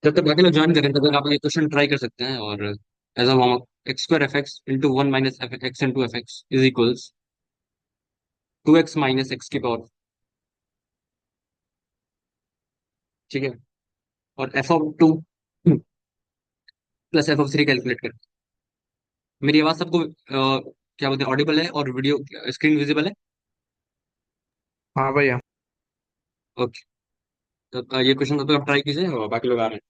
जब तक बाकी लोग ज्वाइन करें तब तक आप ये क्वेश्चन ट्राई कर सकते हैं। और as a warm up, x square f x into one minus f x into f x is equals to x minus x की पावर। ठीक है। और f of two plus f of three calculate कर। मेरी आवाज सबको क्या बोलते हैं, ऑडिबल है और वीडियो स्क्रीन विजिबल है? हाँ भैया। ओके। तो ये क्वेश्चन तब तक आप ट्राई कीजिए और बाकी लोग आ रहे हैं।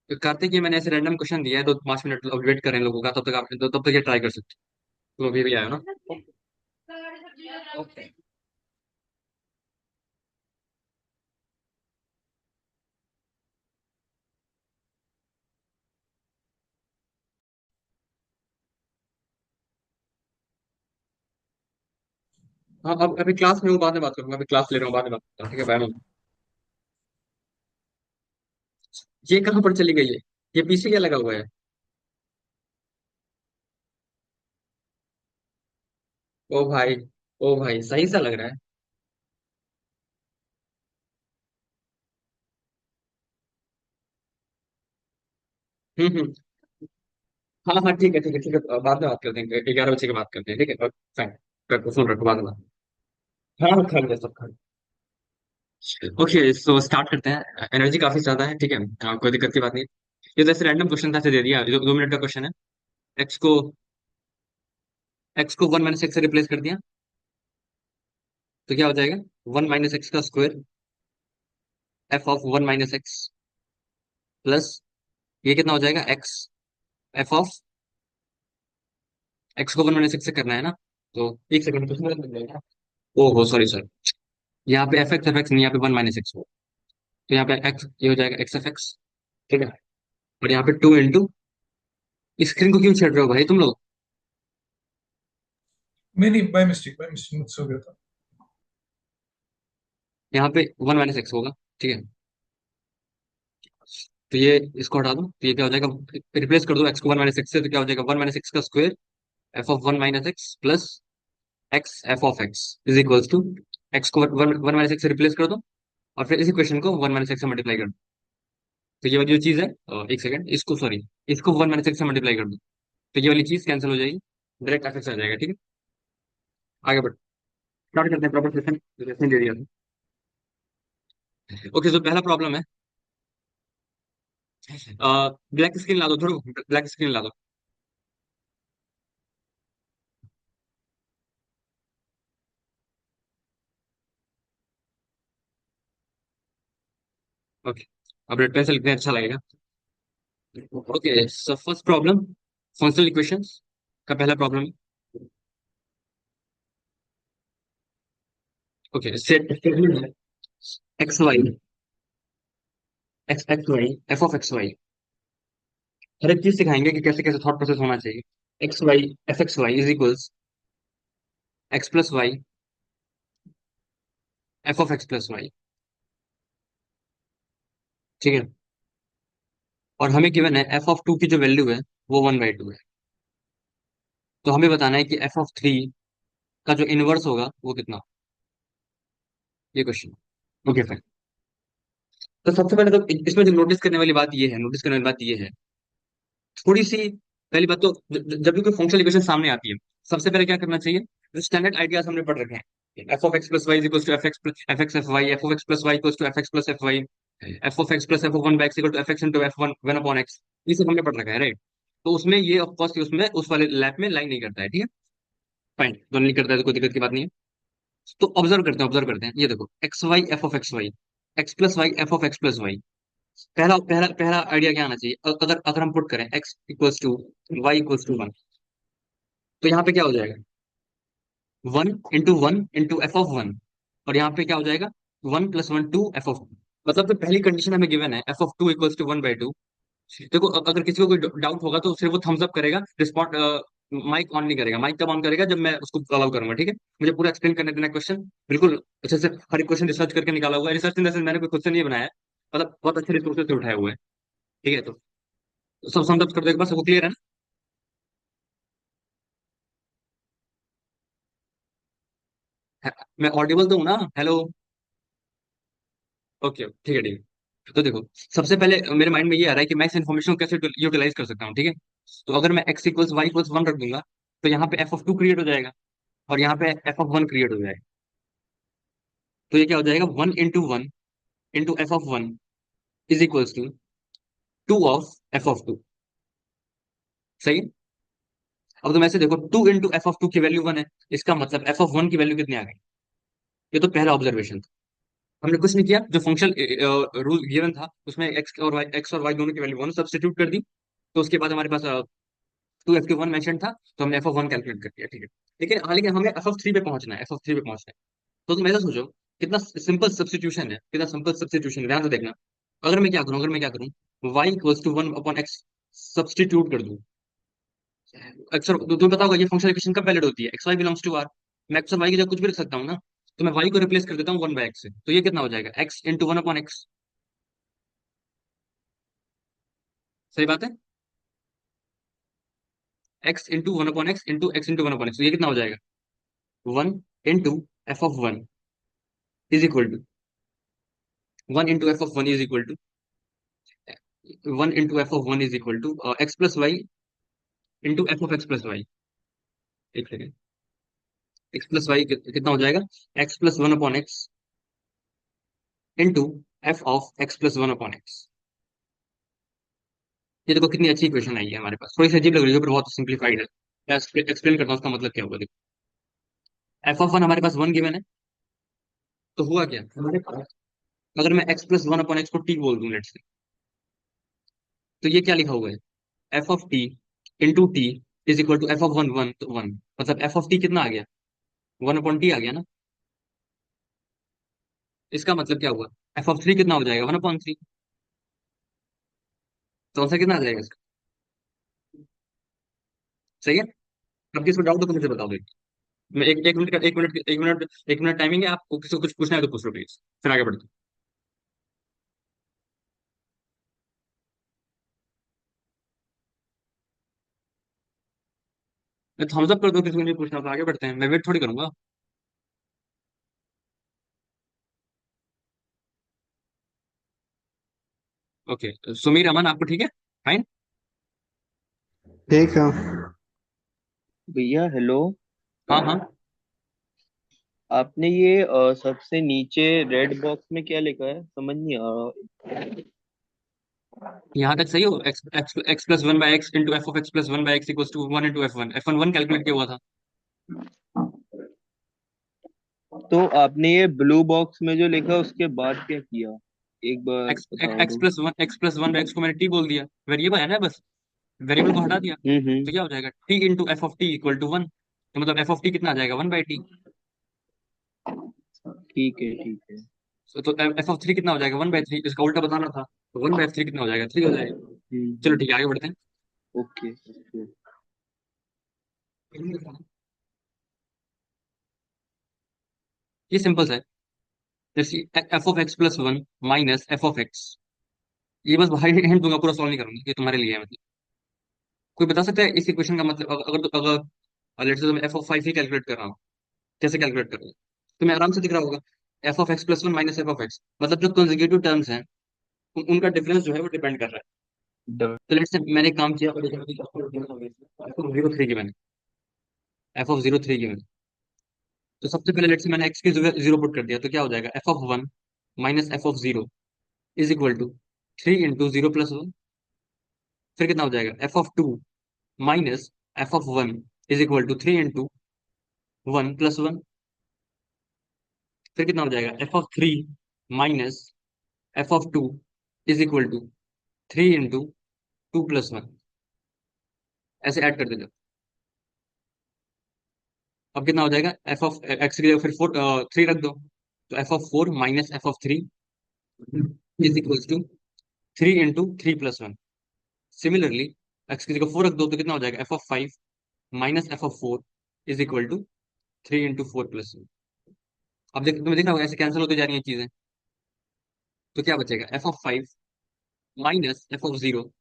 तो कार्तिक, ये मैंने ऐसे रैंडम क्वेश्चन दिया है, तो 5 मिनट अब वेट करें लोगों का, तब तक आप तब तक ये ट्राई कर सकते हो। तो अभी भी आया ना? ओके। हाँ, अब अभी क्लास में हूँ, बाद में बात करूंगा। अभी क्लास ले रहा हूँ, बाद में बात करता हूँ। ठीक है, बाय। ये कहाँ पर चली गई है? ये पीछे क्या लगा हुआ है? ओ भाई, ओ भाई, सही सा लग रहा है। हम्म। हाँ हाँ, ठीक है ठीक है ठीक है, बाद में बात करते हैं, 11 बजे की बात करते हैं, ठीक है। फाइन। रखो, सुन रखो, बाद में बात। हाँ हाँ, खा लिया, सब खा लिया। ओके, सो स्टार्ट करते हैं। एनर्जी काफी ज्यादा है, ठीक है। कोई दिक्कत की बात नहीं। ये तो ऐसे रैंडम क्वेश्चन था, ऐसे दे दिया, जो 2 मिनट का क्वेश्चन है। एक्स को एक्स को वन माइनस एक्स से रिप्लेस कर दिया, तो क्या हो जाएगा? वन माइनस एक्स का square f of one minus x plus, ये कितना हो जाएगा? एक्स एफ ऑफ एक्स को वन माइनस एक्स से करना है ना, तो एक सेकंड क्वेश्चन लग जाएगा। ओहो, सॉरी सॉरी। यहाँ पे एफ एक्स नहीं, यहाँ पे वन माइनस एक्स हो। तो यहाँ पे एक्स, ये हो जाएगा एक्स एफ एक्स। ठीक है। और यहाँ पे टू इंटू, स्क्रीन को क्यों छेड़ रहे हो भाई तुम लोग? नहीं नहीं, बाय मिस्टेक मुझसे हो गया था। यहाँ पे वन माइनस एक्स होगा। ठीक है। तो ये इसको हटा दो, तो ये क्या हो जाएगा? रिप्लेस कर दो एक्स को वन माइनस एक्स से, तो क्या हो जाएगा? वन माइनस एक्स का square f of one minus x plus x f of x is equals to, x को वन वन माइनस एक्स से रिप्लेस कर दो, और फिर इसी क्वेश्चन को वन माइनस एक्स से मल्टीप्लाई कर दो। तो ये वाली जो चीज है, एक सेकंड, इसको सॉरी, इसको वन माइनस एक्स से मल्टीप्लाई कर दो, तो ये वाली चीज कैंसिल हो जाएगी, डायरेक्ट एफ एक्स आ जाएगा। ठीक है। आगे बढ़ो, स्टार्ट करते हैं प्रॉपर क्वेश्चन, जैसे दे दिया था। ओके, तो पहला प्रॉब्लम है, ब्लैक स्क्रीन ला दो, थोड़ा ब्लैक स्क्रीन ला दो। ओके, अब रेड पेंसिल लिखने अच्छा लगेगा। Okay, so first problem, functional equations का पहला problem. Okay, set x y, x x y f of x y, हर एक चीज सिखाएंगे कि कैसे कैसे थॉट प्रोसेस होना चाहिए। X y f x y is equals x plus y f of x plus y. ठीक है। और हमें गिवन है एफ ऑफ टू की जो वैल्यू है वो वन बाई टू है। तो हमें बताना है कि एफ ऑफ थ्री का जो इनवर्स होगा वो कितना, ये क्वेश्चन। Okay fine. तो सबसे पहले तो इसमें जो नोटिस करने वाली बात ये है, नोटिस करने वाली बात ये है, थोड़ी सी, पहली बात तो जब भी कोई फंक्शनल इक्वेशन सामने आती है, सबसे पहले क्या करना चाहिए? जो स्टैंडर्ड आइडियाज हमने पढ़ रखे हैं, f of x plus y equals to f x f y, f of x plus y equals to f x plus f y, f of x plus f of one by x equal to f x into f one one upon x, ये सब हमने पढ़ रखा है, right? तो उसमें ये of course उसमें उस वाले लैप में लाइन नहीं करता है, ठीक है। फाइन, तो नहीं करता है तो कोई दिक्कत की बात नहीं है। तो ऑब्जर्व करते हैं, ये देखो, x y f of x y, x plus y f of x plus y. पहला पहला पहला आइडिया क्या आना चाहिए? अगर अगर हम पुट करें x equals to y equals to one, तो यहाँ पे क्या हो जाएगा? One into F of one, और यहाँ पे क्या हो जाएगा? One plus one two f of, मतलब तो पहली कंडीशन हमें गिवन है f of two equals to one by two. देखो, अगर किसी को कोई डाउट होगा तो सिर्फ वो थम्स अप करेगा, रिस्पॉन्ड माइक ऑन नहीं करेगा। माइक कब ऑन करेगा? जब मैं उसको अलाउ करूंगा, ठीक है। मुझे पूरा एक्सप्लेन करने देना क्वेश्चन, बिल्कुल अच्छे से। हर एक क्वेश्चन रिसर्च करके निकाला हुआ है। रिसर्च इन द सेंस मैंने कोई खुद से नहीं बनाया है, मतलब बहुत अच्छे रिसोर्सेज से उठाया हुआ है। ठीक है, तो सब सम कर दो एक बार, सबको क्लियर है ना? मैं ऑडिबल तो हूँ ना? हेलो? ओके, ठीक है, ठीक है। तो देखो, सबसे पहले मेरे माइंड में ये आ रहा है कि मैं इस इन्फॉर्मेशन को कैसे यूटिलाइज कर सकता हूँ, ठीक है। तो अगर मैं x equals y equals one रख दूंगा, तो यहाँ पे एफ ऑफ टू क्रिएट हो जाएगा, और यहाँ पे एफ ऑफ वन क्रिएट हो जाएगा। तो ये क्या हो जाएगा? One into one into F of one is equals to two of f of two. सही है। अब तुम ऐसे देखो, two into F of two की वैल्यू वन है, इसका मतलब एफ ऑफ वन की वैल्यू कितनी आ गई? ये तो पहला ऑब्जर्वेशन था। हमने कुछ नहीं किया, जो फंक्शन रूल गिवन था उसमें एक्स और वाई दोनों की वैल्यू वन सब्स्टिट्यूट कर दी। तो उसके बाद हमारे पास टू एफ के वन मेंशन था, तो हमने एफ ऑफ वन कैलकुलेट कर दिया, ठीक है। लेकिन हमें एफ ऑफ थ्री पे पहुंचना है, एफ ऑफ थ्री पे पहुंचना है। तो तुम ऐसा सोचो, कितना सिंपल सब्स्टिट्यूशन है, कितना सिंपल सब्स्टिट्यूशन है, ध्यान से देखना। अगर मैं क्या करूं y equals to one upon x substitute कर दूं। एक्स और तुम्हें पता होगा ये फंक्शनल इक्वेशन कब वैलिड होती है? X y belongs to R. मैं एक्स और वाई की जगह कुछ भी रख सकता हूँ ना। तो मैं वाई को रिप्लेस कर देता हूँ वन बाय एक्स से, तो ये कितना हो जाएगा? X into one upon x. सही बात है। X into one upon x into x into one upon x, तो ये कितना हो जाएगा? One into F of one is equal to one into F of one is equal to one into F of one is equal to x plus y into F of x plus y. एक second. X plus y कितना हो जाएगा? X plus one upon x into F of x plus one upon x. ये देखो कितनी अच्छी equation आई है हमारे पास। थोड़ी सी अजीब लग रही है पर बहुत सिंप्लीफाइड है। मैं एक्सप्लेन करता हूँ उसका मतलब क्या हुआ। देखो, एफ ऑफ वन हमारे पास वन गिवन है, तो हुआ क्या हमारे पास? अगर मैं x plus one upon x को टी बोल दूं लेट्स से, तो ये क्या लिखा हुआ है? F of t into t is equal to f of one one, तो वन। मतलब एफ ऑफ टी कितना आ गया? वन अपॉन टी आ गया ना। इसका मतलब क्या हुआ? एफ ऑफ थ्री कितना हो जाएगा? One upon three. तो आंसर कितना आ जाएगा इसका? सही है। अब किसी को डाउट हो तो मुझे बताओ। मैं एक मिनट टाइमिंग है। आपको किसी को कुछ पूछना है तो पूछ लो प्लीज, फिर आगे बढ़ते हैं। थम्स अप कर दो, किसी को नहीं पूछना तो आगे बढ़ते हैं, मैं वेट थोड़ी करूंगा। ओके, सुमीर अमन, आपको ठीक है? फाइन। ठीक है। भैया हेलो। हाँ हाँ। आपने ये सबसे नीचे रेड बॉक्स में क्या लिखा है, समझ नहीं आ रहा। यहाँ तक सही हो? X x x plus one by x into F of x plus one by x equals to one into f one one calculate किया हुआ था। तो आपने ये ब्लू बॉक्स में जो लिखा उसके बाद क्या किया, एक बार एक्स बता दो। X plus one by x को मैंने टी बोल दिया, वेरिएबल है ना बस, वेरिएबल को हटा दिया। तो हम्म। क्या हो जाएगा? T into F of t equal to one. तो मतलब एफ ऑफ टी कितना आ जाएगा? One by t. ठीक है ठीक है। तो एफ ऑफ थ्री कितना हो जाएगा? One by three. इसका उल्टा बताना था, तो वन बाई थ्री कितना हो जाएगा? थ्री हो जाएगा। चलो हम्म। ठीक है, आगे बढ़ते ओके ओके। हैं। ये सिंपल है। जैसे F of x plus one minus f of x. ये बस भाई हिंट दूंगा, पूरा सॉल्व नहीं करूंगा, ये तुम्हारे लिए है मतलब। कोई बता सकता है इस इक्वेशन का मतलब? अगर लेट्स से मैं F of five he calculate कर रहा हूँ, कैसे कैलकुलेट कर रहा हूँ? तुम्हें आराम से दिख रहा होगा। F of x plus one minus f of x, मतलब जो कंसेक्यूटिव टर्म्स हैं उनका डिफरेंस जो है वो डिपेंड कर रहा है। तो लेट्स से मैंने एक काम किया, एफ ऑफ जीरो थ्री की मैंने एफ ऑफ जीरो थ्री की मैंने तो सबसे पहले लेट्स से मैंने एक्स की जगह जीरो पुट कर दिया, तो क्या हो जाएगा? F of one minus f of zero is equal to three into zero plus one. फिर कितना हो जाएगा? F of two minus f of one is equal to three into one plus one. फिर कितना हो जाएगा? F of three minus f of two is equal to three into two plus one. ऐसे add कर देते। अब कितना हो जाएगा? एफ ऑफ एक्स की जगह फिर फोर थ्री रख दो, तो F of four minus f of three is equal to three into three plus one. Similarly x की जगह फोर रख दो, तो कितना हो जाएगा? F of five minus f of four is equal to 3 into 4 + 1। अब देख, तुम्हें दिख रहा होगा ऐसे कैंसिल होती जा रही हैं चीजें। तो क्या बचेगा, f of five minus f of zero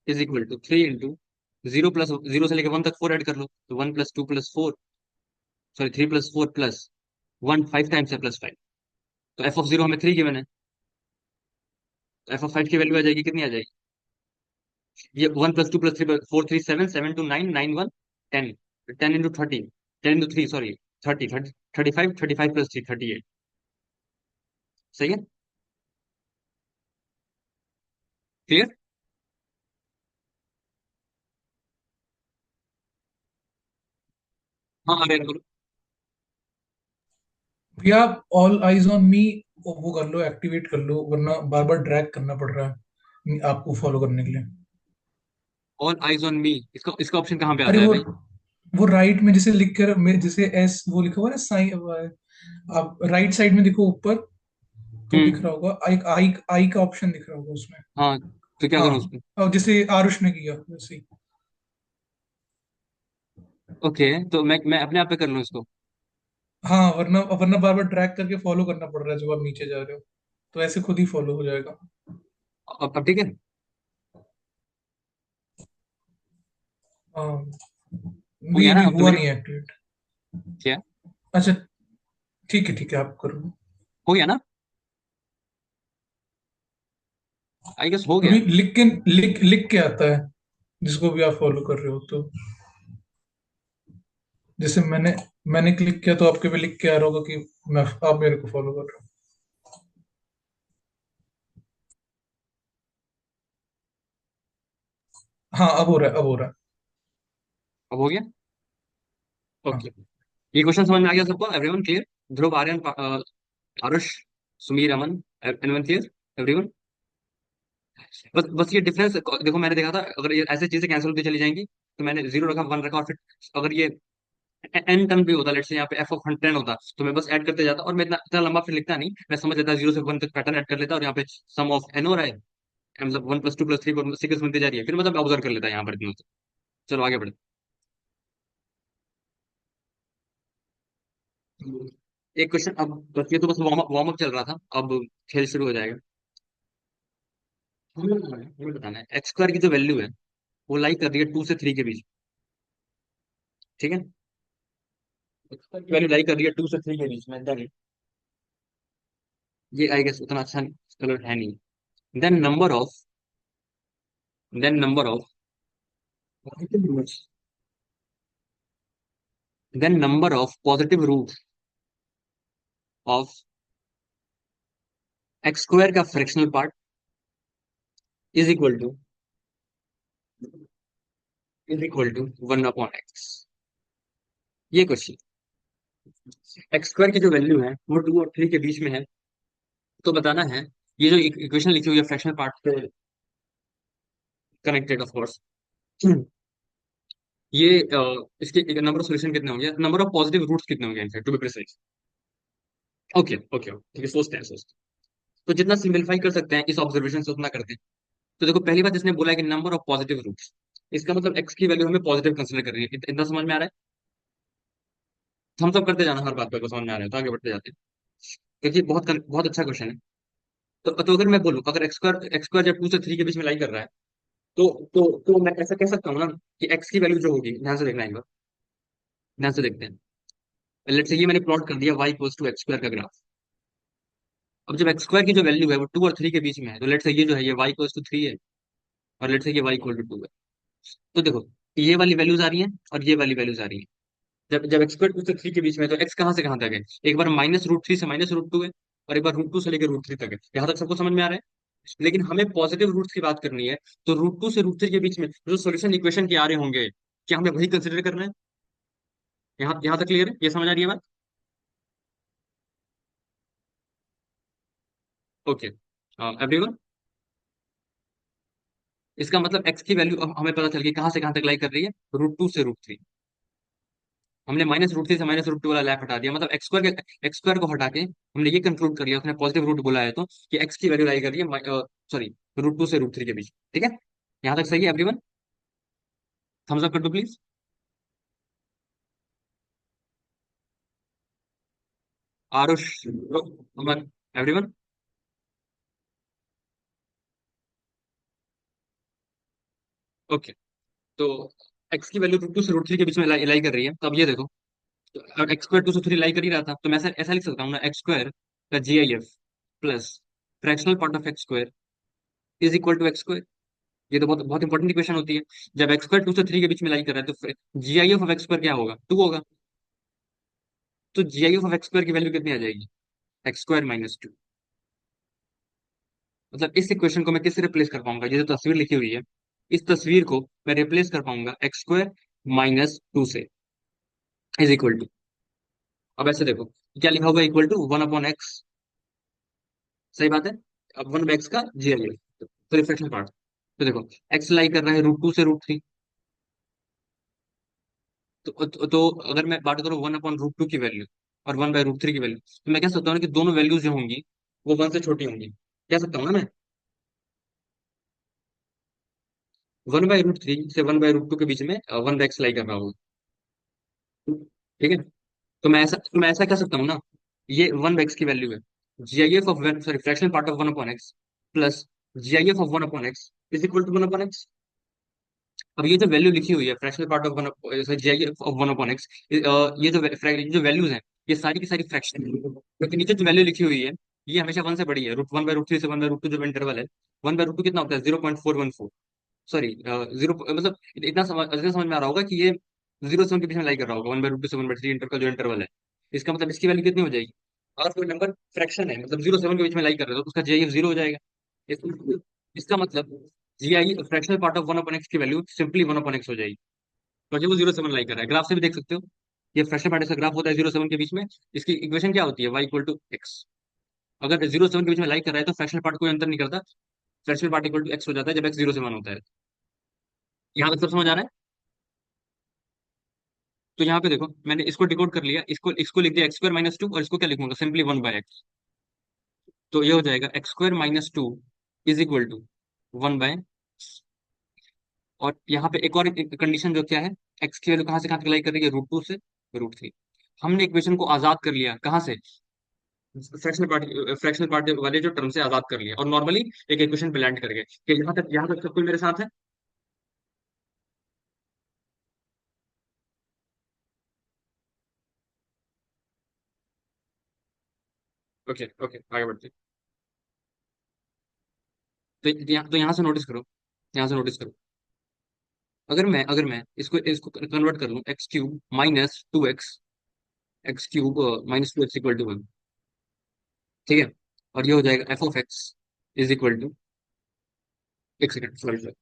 is equal to 3 into 0 plus zero से लेकर वन तक फोर ऐड कर लो, तो 1 + 2 + 4, सॉरी 3 + 4 + 1, 5 टाइम्स है +5। तो एफ ऑफ जीरो हमें 3 गिवन है, तो एफ ऑफ फाइव की वैल्यू आ जाएगी, कितनी आ जाएगी, ये 1 + 2 + 3 4 3 7 7 2 9 9 1 10, 10 into 30, 10 into 3 सॉरी 30 30 35 35 + 3 38। सही है, क्लियर। हाँ अरे करो। भैया आप ऑल आइज ऑन मी वो कर लो, एक्टिवेट कर लो, वरना बार बार ड्रैग करना पड़ रहा है आपको फॉलो करने के लिए। ऑल आइज ऑन मी, इसका इसका ऑप्शन कहाँ पे अरे आता है भाई। वो राइट में जैसे लिख कर जैसे एस वो लिखा हुआ है ना साइन, आप राइट साइड में देखो ऊपर, तो दिख हम्म। रहा होगा एक आई आई का ऑप्शन दिख रहा होगा उसमें। हाँ, तो क्या करूँ हाँ, उसको। अब जैसे आरुष ने किया वैसे ही। ओके, तो मैं अपने आप पे कर लूँ इसको। हाँ, वरना वरना बार बार ड्रैग करके फॉलो करना पड़ रहा है जब आप नीचे जा रहे हो, तो ऐसे खुद ही फॉलो हो जाएगा। अब ठीक है। हाँ, हो ये गया ना, भी अब तो हुआ मेरी नहीं एक्टिवेट। क्या, अच्छा, ठीक है आप करो। हो गया ना, आई गेस हो गया। अभी लिख के आता है जिसको भी आप फॉलो कर रहे हो, तो जैसे मैंने क्लिक किया तो आपके भी लिख के आ रहा होगा कि मैं आप मेरे को फॉलो कर रहे हो। हाँ, अब हो रहा है, अब हो रहा है। अब हो गया। हाँ ओके, ये क्वेश्चन समझ में आ गया सबको, एवरीवन क्लियर। ध्रुव, आर्यन, आरुष, सुमीर, अमन, एवरीवन क्लियर, एवरीवन। बस बस ये डिफरेंस देखो, मैंने देखा था अगर ये ऐसे चीजें कैंसिल होती चली जाएंगी, तो मैंने जीरो रखा, वन रखा, और फिर अगर ये एन टर्म भी होता, लेट्स से यहाँ पे एफ ऑफ 10 होता, तो मैं बस ऐड करते जाता, और मैं इतना इतना लंबा फिर लिखता नहीं, मैं समझ लेता जीरो से वन तक पैटर्न ऐड कर लेता, और यहाँ पे सम ऑफ एन हो रहा है, मतलब 1 + 2 + 3 सीक्वेंस बनती जा रही है, फिर मतलब ऑब्जर्व कर लेता है यहाँ पर इतना तो। चलो आगे बढ़े। एक क्वेश्चन अब, बस ये तो बस वार्म अप चल रहा था, अब खेल शुरू हो जाएगा। हमें बताना है एक्स स्क्वायर की जो वैल्यू है वो लाई कर रही है 2 से 3 के बीच, ठीक है। एक्स स्क्वायर की वैल्यू लाई कर रही है 2 से 3 के बीच में, देन ये आई गेस उतना अच्छा कलर है नहीं। Then number of then number of positive roots then number of positive roots of x square का fractional part is equal to (1/x). ये क्वेश्चन, एक्स स्क्वायर की जो वैल्यू है वो 2 और 3 के बीच में है, तो बताना है, ये जो इक्वेशन लिखी हुई है फ्रैक्शनल पार्ट से कनेक्टेड ऑफ कोर्स, ये इसके नंबर ऑफ सॉल्यूशन कितने होंगे, नंबर ऑफ पॉजिटिव रूट्स कितने होंगे in fact, to be precise. Okay okay ठीक है, सोचते हैं। तो जितना सिंपलीफाई कर सकते हैं इस ऑब्जर्वेशन से उतना करते हैं। तो देखो, पहली बात इसने बोला है कि नंबर ऑफ पॉजिटिव रूट्स, इसका मतलब एक्स की वैल्यू हमें पॉजिटिव कंसिडर कर रही है, इतना समझ में आ रहा है। हम सब करते जाना, हर बात पर समझ में आ रहा है, तो आगे बढ़ते जाते हैं, क्योंकि बहुत बहुत अच्छा क्वेश्चन है। तो अगर मैं बोलूं, अगर एक्स स्क्वायर जब 2 से 3 के बीच में लाई कर रहा है, तो मैं ऐसा कह सकता हूँ ना कि एक्स की वैल्यू जो होगी, ध्यान से देखना एक बार, ध्यान से देखते हैं। लेट्स से ये मैंने प्लॉट कर दिया y = x² का ग्राफ। अब जब एक्स स्क्वायर की जो वैल्यू है वो 2 और 3 के बीच में है, तो लेट्स से ये जो है ये y = 3 है, और लेट्स से ये y = 2 है। तो देखो, ये वाली वैल्यूज आ रही हैं और ये वाली वैल्यूज आ रही हैं। जब जब एक्स स्क्वायर 2 से 3 के बीच में है, तो एक्स कहाँ से कहाँ तक है, एक बार -√3 से -√2 है, और एक बार √2 से लेकर √3 तक है। यहाँ तक सबको समझ में आ रहा है। लेकिन हमें पॉजिटिव रूट्स की बात करनी है, तो √2 से √3 के बीच में जो सोल्यूशन इक्वेशन के आ रहे होंगे, क्या हमें वही कंसिडर करना है। यहाँ यहाँ तक क्लियर है, ये समझ आ रही है बात। ओके एवरीवन, इसका मतलब एक्स की वैल्यू अब हमें पता चल गई कहाँ से कहाँ तक लाई कर रही है, √2 से √3। हमने -√3 से -√2 वाला लैप हटा दिया, मतलब एक्स स्क्वायर को हटा के हमने ये कंक्लूड कर लिया, उसने पॉजिटिव रूट बोला है तो, कि एक्स की वैल्यू लाई कर रही है, सॉरी, √2 से √3 के बीच, ठीक है। यहाँ तक सही है एवरीवन, थम्स अप कर दो please. Aarush, Aman, everyone. Okay. तो एक्स की वैल्यू रूट टू से रूट थ्री के बीच में लाई कर रही है, तो अब ये देखो, तो एक्स स्क्वायर टू से थ्री लाई कर ही रहा था, तो मैं ऐसा ऐसा लिख सकता हूँ ना, एक्स स्क्वायर का G I F plus fractional part of x square is equal to x square. ये तो बहुत बहुत इंपॉर्टेंट इक्वेशन होती है। जब एक्स स्क्वायर टू से थ्री के बीच में लाई कर रहा है, तो G I F of x square क्या होगा, टू होगा। तो G I F of x square की वैल्यू कितनी आ जाएगी, एक्स स्क्वायर माइनस टू। मतलब इस इक्वेशन को मैं किससे रिप्लेस कर पाऊंगा, ये जो तस्वीर लिखी हुई है, इस तस्वीर को मैं रिप्लेस कर पाऊंगा एक्स स्क्वायर माइनस टू से, इज इक्वल टू। अब ऐसे देखो, क्या लिखा होगा, equal to one upon x. सही बात है। अब वन बाय एक्स का जी आई एफ, तो रिफ्लेक्शन पार्ट। तो देखो, एक्स लाई कर रहा है रूट टू से रूट थ्री। तो अगर मैं बात करूँ वन अपॉन रूट टू की वैल्यू और वन बाय रूट थ्री की वैल्यू, तो मैं कह सकता हूँ ना कि दोनों वैल्यूज जो होंगी वो वन से छोटी होंगी। कह सकता हूँ ना मैं, वन बाय रूट थ्री से वन बाय रूट टू के बीच में वन बाय एक्स लाई कर रहा हूँ। ठीक है। तो मैं ऐसा कह सकता हूँ ना, ये वन बाय एक्स की वैल्यू है, G I F of one, sorry, fractional part of one upon x plus G I F of one upon x is equal to one upon x. अब ये जो वैल्यू लिखी हुई है, fractional part of one, G I F of one upon x, ये जो values हैं, ये सारी की सारी फ्रैक्शन, क्योंकि नीचे जो वैल्यू लिखी हुई है ये हमेशा वन से बड़ी है। Root one by root three से वन बाय रूट टू जो इंटरवल है, वन बाय रूट टू कितना होता है, 0.414। सॉरी, जीरो, मतलब इतना समझ में आ रहा होगा कि ये जीरो से वन के बीच में लाई कर रहा होगा, वन बाय रूट टू से वन बाय थ्री इंटर का जो इंटरवल है। इसका मतलब इसकी वैल्यू कितनी हो जाएगी, अगर कोई नंबर फ्रैक्शन है, मतलब जीरो से वन के बीच में लाई कर रहे हो, तो उसका जीआईएफ जीरो हो जाएगा। इस- इसका मतलब G I fractional part of one upon x की value simply one upon x हो जाएगी, क्योंकि वो जीरो से वन लाई कर रहा है। ग्राफ से भी देख सकते हो, ये फ्रैक्शनल पार्ट का ग्राफ होता है जीरो से वन के बीच में। इसकी इक्वेशन क्या होती है, वाई इक्वल टू एक्स। अगर जीरो से वन के बीच में लाई कर रहा है तो फ्रैक्शनल पार्ट कोई अंतर नहीं करता, fractional part equal to x हो जाता है जब एक्स जीरो से वन होता है। यहाँ तक सब समझ आ रहा है। तो यहाँ पे देखो, मैंने इसको डिकोड कर लिया, इसको इसको लिख दिया एक्स स्क्वायर माइनस टू, और इसको क्या लिखूंगा, सिंपली वन बाय एक्स। तो ये हो जाएगा x square minus two is equal to one by. और यहाँ पे एक और कंडीशन जो क्या है, एक्स की वैल्यू कहाँ से कहाँ तक लाई कर रही है, रूट टू से रूट थ्री। हमने इक्वेशन को आजाद कर लिया कहाँ से, फ्रैक्शनल पार्ट वाले जो टर्म से आजाद कर लिया, और नॉर्मली एक इक्वेशन पे लैंड कर गए कि यहाँ तक सब कोई मेरे साथ है। ओके ओके, आगे बढ़ते हैं। तो यहाँ से नोटिस करो, यहाँ से नोटिस करो, अगर मैं इसको इसको कन्वर्ट कर लूँ, x cube minus two x, x cube minus two x equal to one. ठीक है। और ये हो जाएगा f of x is equal to, एक सेकंड सॉरी सर,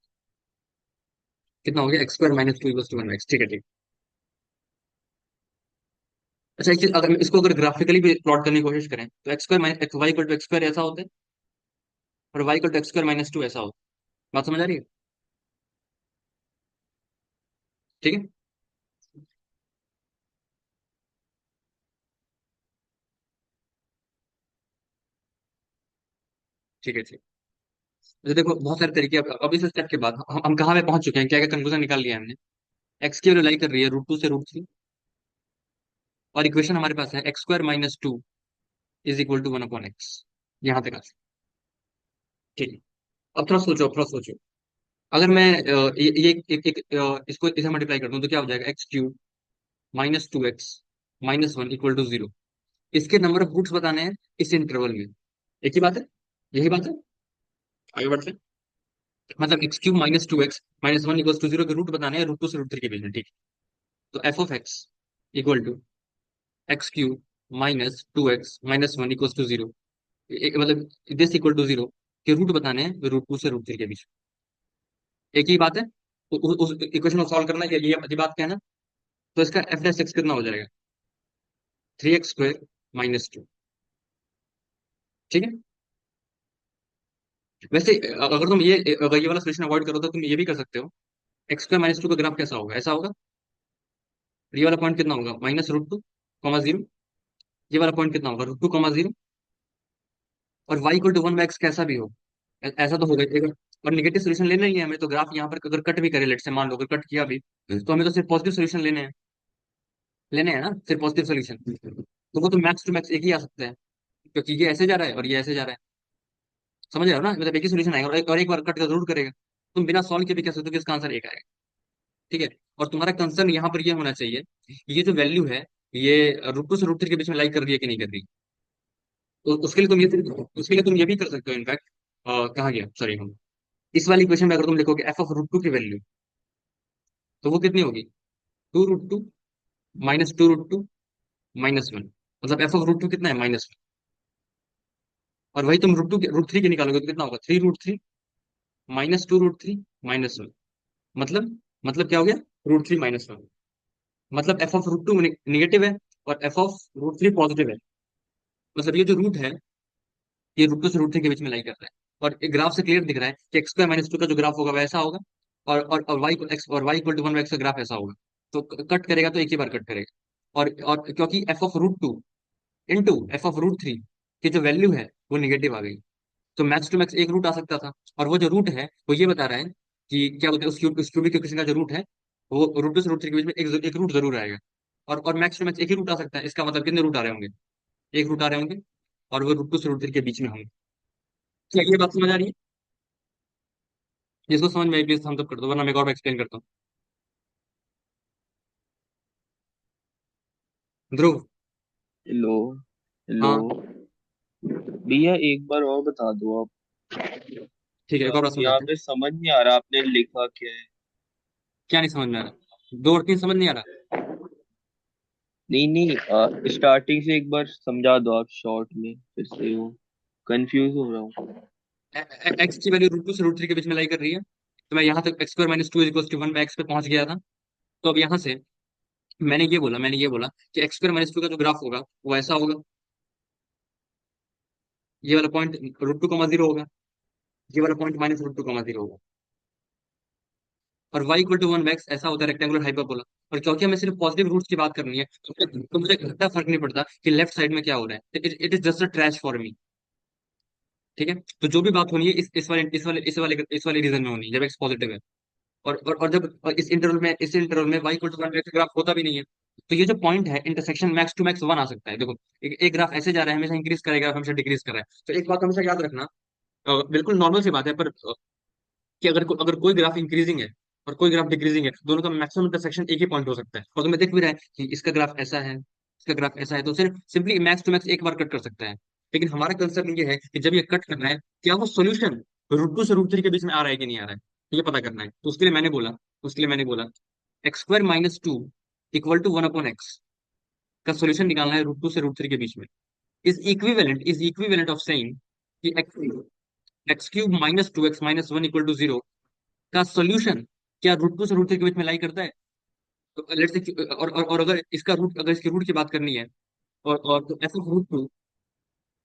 कितना हो गया, x square minus two equal to one x. ठीक है, ठीक। अच्छा, एक चीज, अगर इसको अगर ग्राफिकली भी प्लॉट करने की कोशिश करें, तो x square minus y equal to x square ऐसा होता है, और y equal to x square minus two ऐसा होता है। बात समझ आ रही है। ठीक है। ठीक है, ठीक। तो देखो, बहुत सारे तरीके, अब इस स्टेप के बाद हम कहाँ पे पहुंच चुके हैं, क्या क्या कंक्लूजन निकाल लिया है हमने। एक्स की वैल्यू लाई कर रही है रूट टू से रूट थ्री, और इक्वेशन हमारे पास है x square minus two is equal to one upon x. यहाँ तक आ चुके। ठीक है। अब थोड़ा सोचो, अब थोड़ा सोचो, अगर मैं ये इसको इसे मल्टीप्लाई कर दूं, तो क्या हो जाएगा, x cube minus two x minus one equal to zero. इसके नंबर ऑफ रूट्स बताने हैं इस इंटरवल में। एक ही बात है, यही बात है। आगे बढ़ते हैं। मतलब x cube minus two x minus one equal to zero के रूट बताने हैं, रूट टू से रूट थ्री के बीच में। ठीक है। तो F of x equal to x cube minus two x minus one equal to zero, मतलब दिस इक्वल टू जीरो के रूट बताने हैं रूट टू से रूट थ्री के बीच। एक ही बात है। उस इक्वेशन को सॉल्व करना है, ये बात क्या है ना। तो इसका एफ डैश एक्स कितना हो जाएगा, three x square minus to. ठीक है। वैसे अगर तुम ये वाला सोल्यूशन अवॉइड करो, तो तुम ये भी कर सकते हो, एक्स स्क्वायर माइनस टू का ग्राफ कैसा होगा, ऐसा होगा। ये वाला पॉइंट कितना होगा, minus root two comma zero. ये वाला पॉइंट कितना होगा, रूट टू कॉमा जीरो। और y equal to one by x कैसा भी हो, ऐसा तो होगा एक। और निगेटिव सोल्यूशन लेना ही है हमें, तो ग्राफ यहाँ पर अगर कट भी करे, लेट से मान लो अगर कट किया भी, तो हमें तो सिर्फ पॉजिटिव सोल्यूशन लेने हैं, लेने हैं ना, सिर्फ पॉजिटिव सोल्यूशन। तो वो तो मैक्स टू मैक्स एक ही आ सकता है, क्योंकि ये ऐसे जा रहा है और ये ऐसे जा रहा है। समझ रहे हो ना, मतलब एक ही सोल्यूशन आएगा और एक बार कट कर जरूर करेगा। तुम बिना सॉल्व के भी कह सकते हो कि इसका आंसर एक आएगा। ठीक है। और तुम्हारा कंसर्न यहाँ पर ये होना चाहिए कि ये जो वैल्यू है, ये रूट टू से रूट थ्री के बीच में लाई कर रही है कि नहीं कर रही। तो उसके लिए तुम ये भी कर सकते हो इनफैक्ट। कहाँ गया, सॉरी, हम इस वाली क्वेश्चन में अगर तुम लिखोगे एफ ऑफ रूट टू की वैल्यू, तो वो कितनी होगी? Two root two minus two root two minus one. मतलब एफ ऑफ रूट टू कितना है? -1। और वही तुम रूट थ्री के निकालोगे तो कितना होगा? Three root three minus two root three minus one. मतलब क्या हो गया? Root three minus one. मतलब F of root two negative है और f of root three positive है। मतलब ये जो रूट है, ये रूट टू से रूट थ्री के बीच में लाई कर रहा है। और एक ग्राफ से क्लियर दिख रहा है कि एक्स स्क्वायर माइनस टू का जो ग्राफ होगा वैसा होगा। और वाई एक्स और y equal to one x का ग्राफ ऐसा होगा। तो कट करेगा तो एक ही बार कट करेगा। और क्योंकि f of root two into F of root three की जो वैल्यू है वो निगेटिव आ गई, तो मैक्स टू मैक्स एक रूट आ सकता था। और वो जो रूट है वो ये बता रहा है कि क्या बोलते हैं, उस क्यूबिक इक्वेशन का जो रूट है, वो रूट टू से रूट थ्री के बीच में एक रूट जरूर आएगा। और मैक्स टू मैक्स एक ही रूट आ सकता है, इसका मतलब कितने रूट आ रहे होंगे? एक रूट आ रहे होंगे। और वो रूट टू से रूट थ्री के बीच में होंगे। क्या ये बात समझ आ रही है? जिसको समझ में आई प्लीज थम्स अप कर दो, वरना मैं एक और एक्सप्लेन करता हूँ। ध्रुव। हेलो। हेलो। हाँ। भैया एक बार और बता दो आप। ठीक है, एक और बात यहाँ समझाते हैं। पे समझ नहीं आ रहा आपने लिखा क्या है। क्या नहीं समझ में आ रहा? दो और तीन समझ नहीं आ रहा? नहीं नहीं, स्टार्टिंग से एक बार समझा दो आप शॉर्ट में, फिर से वो कंफ्यूज हो रहा हूँ। एक्स की वैल्यू रूट टू से रूट थ्री के बीच में लाई कर रही है। तो मैं यहाँ तक x square minus two equal to one में एक्स पे पहुंच गया था। तो अब यहाँ से मैंने ये बोला कि एक्स स्क्वायर माइनस टू का जो ग्राफ होगा वो ऐसा होगा। ये वाला point root two comma zero होगा। ये वाला point minus root two comma zero होगा। और y equal to one max ऐसा होता है रेक्टेंगुलर हाइपरबोला। और क्योंकि हमें सिर्फ पॉजिटिव रूट्स की बात करनी है, तो मुझे घंटा फर्क नहीं पड़ता कि लेफ्ट साइड में क्या हो रहा है। It is just a trash for me. ठीक है। तो जो भी बात होनी है इस वाले रीजन में होनी है, जब एक्स पॉजिटिव है। और इस इंटरवल में y equal to one max graph होता भी नहीं है। तो ये जो पॉइंट है intersection max two max one आ सकता है। देखो, एक ग्राफ ऐसे जा रहा है, हमेशा इंक्रीज करेगा, हमेशा डिक्रीज कर रहा है। तो एक बात हमेशा याद रखना, बिल्कुल नॉर्मल सी बात है, पर कि अगर कोई ग्राफ इंक्रीजिंग है और कोई ग्राफ डिक्रीजिंग है, दोनों का मैक्सिमम इंटरसेक्शन एक ही पॉइंट हो सकता है। और तुम्हें दिख भी रहा है कि इसका ग्राफ ऐसा है, इसका ग्राफ ऐसा है, तो सिर्फ सिंपली मैक्स टू मैक्स एक बार कट कर सकता है। लेकिन हमारा कंसर्न ये है कि जब ये कट करना है, क्या वो सोल्यूशन रूट टू से रूट थ्री के बीच में आ रहा है कि नहीं आ रहा है, ये पता करना है। तो उसके लिए मैंने बोला x square minus two equal to one upon x का सोल्यूशन निकालना है रूट टू से रूट थ्री के बीच में। इज इक्विवेलेंट ऑफ सेइंग कि x cube minus two x minus one equal to zero का सोल्यूशन क्या रूट टू से रूट थ्री के बीच में लाई करता है? तो लेट्स से, और अगर इसकी रूट की बात करनी है, और तो F of root two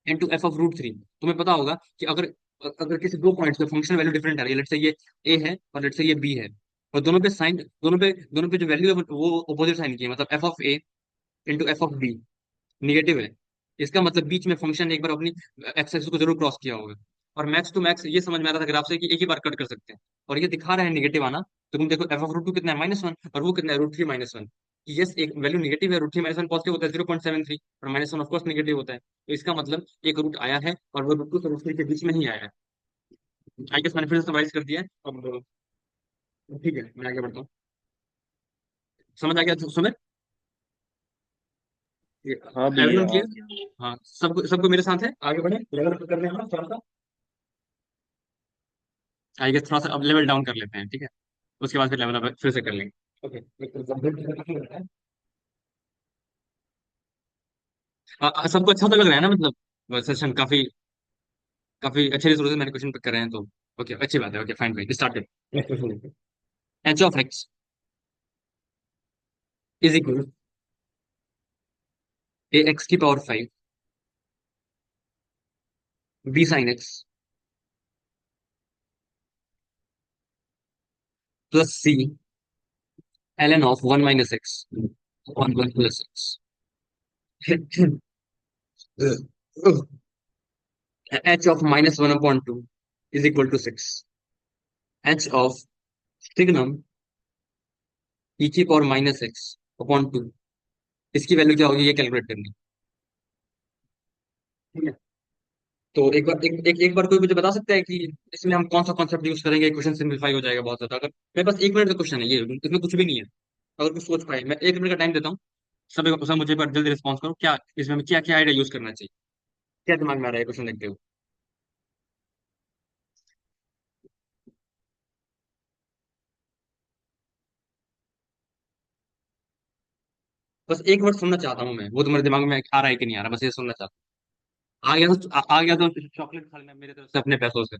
into F of root three, तुम्हें पता होगा कि अगर अगर किसी दो पॉइंट्स पे फंक्शन वैल्यू डिफरेंट आ रही है, लेट्स से ये ए है और लेट्स से ये बी है, और दोनों पे जो वैल्यू है वो अपोजिट साइन की है, मतलब F of A into F of B negative है। इसका मतलब बीच में फंक्शन एक बार अपनी एक्स एक्सिस को जरूर क्रॉस किया होगा। और मैक्स टू मैक्स ये समझ में आ रहा था ग्राफ से कि एक ही बार कट कर सकते हैं। और ये दिखा रहा है निगेटिव आना। तो तुम देखो एफ ऑफ रूट टू कितना है? -1। और वो कितना है? Root three minus one. Yes, एक वैल्यू निगेटिव है, root three minus one positive होता है 0.73, और माइनस वन ऑफकोर्स निगेटिव होता है। तो इसका मतलब एक रूट आया है और वो रूट टू से रूट थ्री के बीच में ही आया है। आई गेस मैंने फिर से समराइज कर दिया है अब। ठीक है, मैं आगे बढ़ता हूँ। समझ आ गया सुमित? हाँ भैया एवरीवन आ क्लियर? गया। हाँ, सबको सबको मेरे साथ है, आगे बढ़े, लेवल अप कर रहे हैं हम थोड़ा सा। आई गेस थोड़ा सा अब लेवल डाउन कर लेते हैं, ठीक है? उसके बाद फिर लेवल अप फिर से कर लेंगे। ओके। सबको अच्छा तो लग रहा है ना, मतलब सेशन काफी काफी अच्छे रिसोर्सेज मैंने क्वेश्चन पिक कर रहे हैं, तो ओके, अच्छी बात है। ओके फाइन भाई, स्टार्ट करते। H of x is equal a x की power five b sine x plus c l n of one minus x one one plus x h of minus one upon two is equal to six h of ट्रिग्नम e की power minus x upon two, इसकी value क्या होगी ये calculate करनी। ठीक है। तो एक बार कोई मुझे बता सकता है कि इसमें हम कौन सा कॉन्सेप्ट यूज करेंगे, क्वेश्चन सिंप्लीफाई हो जाएगा बहुत ज्यादा। अगर मेरे पास 1 मिनट का क्वेश्चन है, ये इसमें कुछ भी नहीं है, अगर कुछ सोच पाए, मैं 1 मिनट का टाइम देता हूँ। सब मुझे एक बार जल्दी रिस्पॉन्स करो, क्या इसमें हमें क्या क्या आइडिया यूज करना चाहिए, क्या दिमाग में आ रहा है क्वेश्चन देखते हो। बस एक वर्ड सुनना चाहता हूँ मैं, वो तुम्हारे दिमाग में आ रहा है कि नहीं आ रहा, बस ये सुनना चाहता हूँ। आ गया तो चॉकलेट खा लेना मेरे तरफ से अपने पैसों से।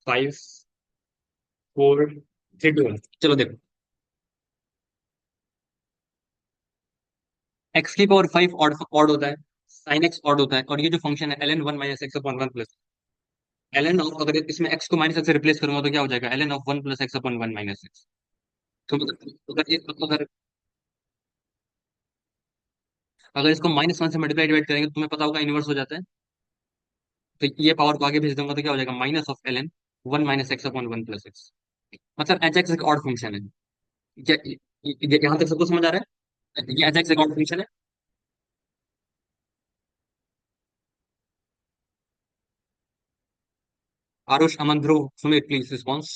5, 4, 3, 2, 1, चलो देखो। एक्स की पावर 5 ऑड ऑड होता है, साइन एक्स ऑड होता है, और ये जो फंक्शन है ln 1 minus x upon 1 plus ln of, अगर इसमें एक्स को माइनस एक्स से रिप्लेस करूंगा तो क्या हो जाएगा, ln of 1 plus x upon 1 minus x. तो अगर अगर इसको -1 से मल्टीप्लाई डिवाइड करेंगे तो तुम्हें पता होगा इनवर्स हो जाता है। तो ये पावर को आगे भेज दूंगा तो क्या हो जाएगा, minus of ln 1 minus x upon 1 plus x. मतलब एच एक्स एक ऑड फंक्शन है। क्या यहाँ तक सबको समझ आ रहा है, ये एच एक्स एक ऑड फंक्शन है। आरुष, अमन, ध्रुव, सुमित, प्लीज रिस्पॉन्स।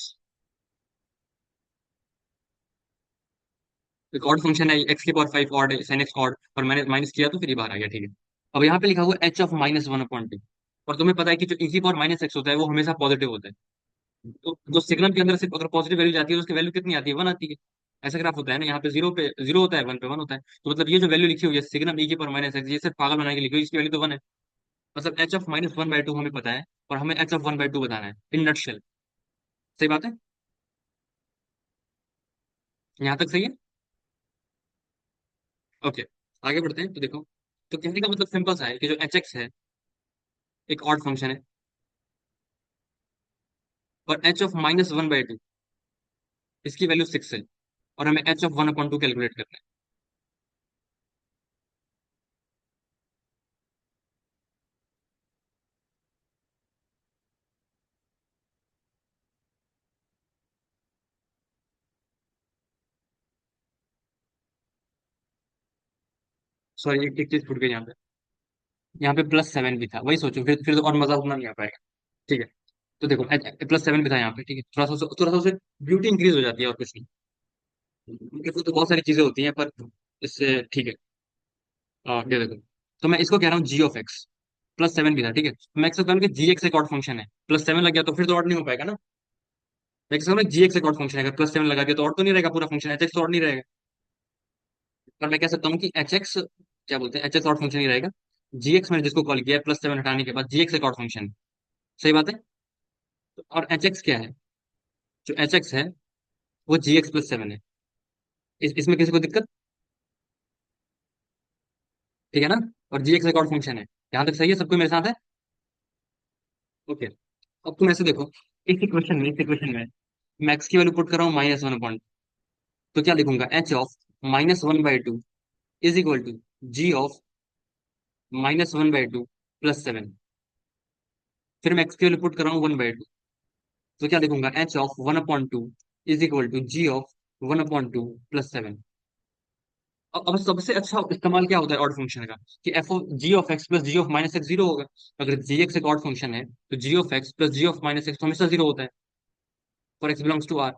एक ऑड फंक्शन है, एक्स की पावर 5 ऑड है, साइन एक्स ऑड, और मैंने माइनस किया तो फिर ये बाहर आ गया, ठीक है। अब यहाँ पे लिखा हुआ एच ऑफ -1/2, और तुम्हें पता है कि जो ई की पावर माइनस एक्स होता है वो हमेशा पॉजिटिव होता है। तो जो सिग्नल के अंदर से अगर पॉजिटिव वैल्यू जाती है तो उसकी वैल्यू कितनी आती है, 1 आती है। ऐसा ग्राफ होता है ना, यहाँ पे 0 पे 0 होता है, 1 पे 1 होता है। तो मतलब ये जो वैल्यू लिखी हुई है सिग्नल ई की पावर माइनस एक्स, ये सिर्फ पागल बनाने के लिए लिखी हुई है, इसकी वैल्यू तो 1 है। मतलब एच ऑफ -1/2 हमें पता है, और हमें एच ऑफ 1/2 बताना है इन नटशेल। सही बात है, यहाँ तक सही है। ओके, आगे बढ़ते हैं तो देखो। तो कहने का मतलब सिंपल सा है कि जो एच एक्स है एक ऑड फंक्शन है, और एच ऑफ -1/2 इसकी वैल्यू 6 है, और हमें एच ऑफ 1/2 कैलकुलेट करना है। सॉरी, एक चीज छूट गई यहाँ पे +7 भी था, वही सोचो, फिर तो और मजा उतना नहीं आ पाएगा। ठीक है, तो देखो +7 भी था यहाँ पे, ठीक है, थोड़ा सा उसे ब्यूटी इंक्रीज हो जाती है और कुछ नहीं। देखो तो बहुत सारी चीजें होती हैं, पर इससे ठीक है। ये देखो, तो मैं इसको कह रहा हूँ g(x) +7 भी था, ठीक है, मैं एक्सेप्ट करूँ कि g(x) एक ऑड फंक्शन है, +7 लग गया तो फिर तो ऑड नहीं हो पाएगा ना। मैं एक्सेप्ट करूँ g(x) एक ऑड फंक्शन है, अगर +7 लगा दिया तो ऑड तो नहीं रहेगा पूरा फंक्शन, एच एक्स तो ऑड नहीं रहेगा। पर मैं कह सकता हूँ कि एच एक्स, क्या बोलते हैं, एच एक्स ऑड फंक्शन ही रहेगा। मैंने जिसको कॉल किया है +7 हटाने के बाद, एक ऑड फंक्शन है। सही बात है। और एच एक्स क्या है, जो एच एक्स है वो g(x + 7) है। इसमें किसी को दिक्कत, ठीक है ना। और एक ऑड फंक्शन है, यहाँ तक सही है, सबको मेरे साथ है। ओके, अब तुम ऐसे देखो, इस इक्वेशन में मैं एक्स की वैल्यू पुट कर रहा हूँ -1 तो क्या लिखूंगा, H of -1/2 is equal to G of -1/2 +7। फिर मैं एक्स की वैल्यू पुट कर रहा हूँ 1/2, तो क्या लिखूंगा, H of 1/2 is equal to G of 1/2 +7। अब सबसे अच्छा इस्तेमाल क्या होता है ऑड फंक्शन का, कि f of g of x plus ji of minus x 0 होगा। अगर जी एक्स एक ऑड फंक्शन है तो g of x plus ji of minus x हमेशा 0 होता है, for x belongs to R.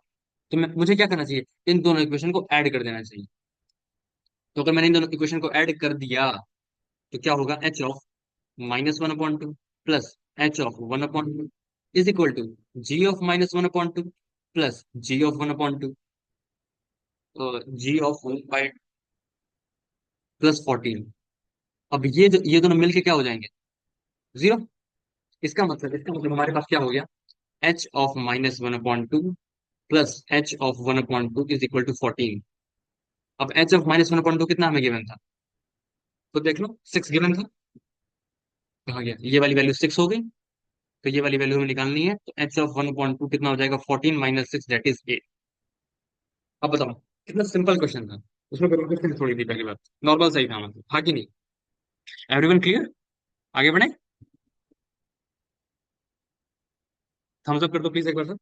तो मुझे क्या करना चाहिए, इन दोनों इक्वेशन को ऐड कर देना चाहिए। तो अगर मैंने इन दोनों इक्वेशन को ऐड कर दिया तो क्या होगा, H of -1/2 plus H of 1/2 is equal to G of -1/2 plus ji of 1/2, G of 1 +14। अब ये दोनों मिलके क्या हो जाएंगे, 0। इसका मतलब हमारे पास क्या हो गया, H of -1/2 plus H of 1/2 is equal to 14। अब एच ऑफ -1/2 कितना हमें गिवन था, तो देख लो 6 गिवन था, कहाँ गया, ये वाली वैल्यू 6 हो गई। तो ये वाली वैल्यू हमें निकालनी है, तो एच ऑफ 1/2 कितना हो जाएगा, 14 - 6 दैट इज 8। अब बताओ, कितना सिंपल क्वेश्चन था, उसमें कोई क्वेश्चन थोड़ी थी, पहली बात नॉर्मल सही था, मतलब था कि नहीं। एवरीवन क्लियर, आगे बढ़े। थम्स अप कर दो प्लीज एक बार सर।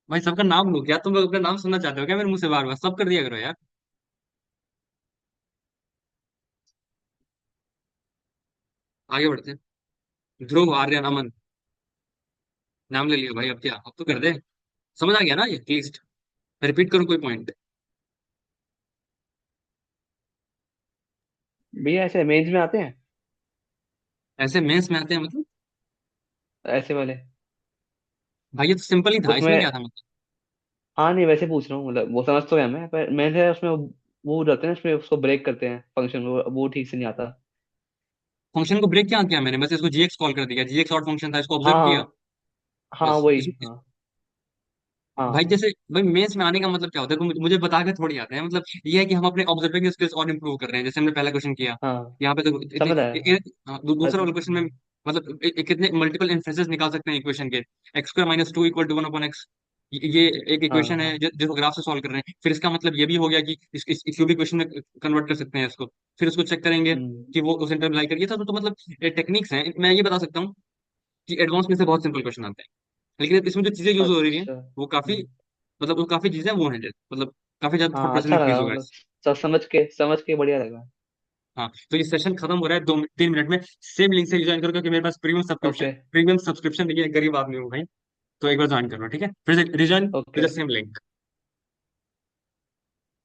भाई सबका नाम लो, क्या तुम लोग अपना नाम सुनना चाहते हो क्या मेरे मुंह से बार बार? सब कर दिया करो यार। आगे बढ़ते हैं। ध्रुव, आर्यन, अमन। नाम ले लिया भाई, अब क्या, अब तो कर दे। समझ आ गया ना ये एटलीस्ट? रिपीट करूँ कोई पॉइंट? भैया ऐसे मेंस में आते हैं, ऐसे मेंस में आते हैं मतलब? ऐसे वाले भाई ये तो सिंपल ही था, इसमें क्या उसमें। था मतलब? हाँ नहीं, वैसे पूछ रहा हूँ, मतलब वो समझ तो गया मैं, पर मेंस है उसमें वो रहते हैं ना, उसमें उसको ब्रेक करते हैं फंक्शन, वो ठीक से नहीं आता। फंक्शन को ब्रेक क्या किया मैंने? बस इसको जीएक्स कॉल कर दिया, जीएक्स और फंक्शन था, इसको ऑब्जर्व किया। हाँ हाँ बस वही, हाँ भाई हाँ जैसे भाई मेंस में आने का मतलब क्या होता है? मुझे बता के थोड़ी आते हैं, मतलब ये है कि हम अपने ऑब्जर्विंग स्किल्स और इम्प्रूव कर रहे हैं। जैसे हमने पहला क्वेश्चन किया, हाँ, यहाँ पे तो समझ आया। हाँ, दूसरा वाला क्वेश्चन में मतलब कितने मल्टीपल इन्फेरेंसेस निकाल सकते हैं इक्वेशन के? X square minus two equal to one upon x. ये एक हाँ इक्वेशन है हाँ। जिसको ग्राफ से सॉल्व कर रहे हैं। फिर इसका मतलब ये भी हो गया कि इस क्यूबिक इक्वेशन में कन्वर्ट कर सकते हैं इसको। फिर उसको चेक करेंगे हम्म। कि वो उस इंटरम लाई कर, ये सब तो मतलब टेक्निक्स हैं। मैं ये बता सकता हूँ कि एडवांस में से बहुत सिंपल क्वेश्चन आते हैं, लेकिन इसमें जो चीजें यूज हो रही हैं अच्छा। वो काफी, मतलब वो काफी चीजें वो हैं, मतलब काफी ज्यादा थॉट हाँ प्रोसेस अच्छा इंक्रीज लगा, होगा मतलब इससे। समझ के बढ़िया लगा। हाँ, तो ये सेशन खत्म हो रहा है 2-3 मिनट में। सेम लिंक से ज्वाइन करो, क्योंकि मेरे पास ओके प्रीमियम सब्सक्रिप्शन नहीं है, गरीब आदमी हूँ भाई। तो एक बार ज्वाइन करना, ठीक है? फिर rejoin okay with the same link.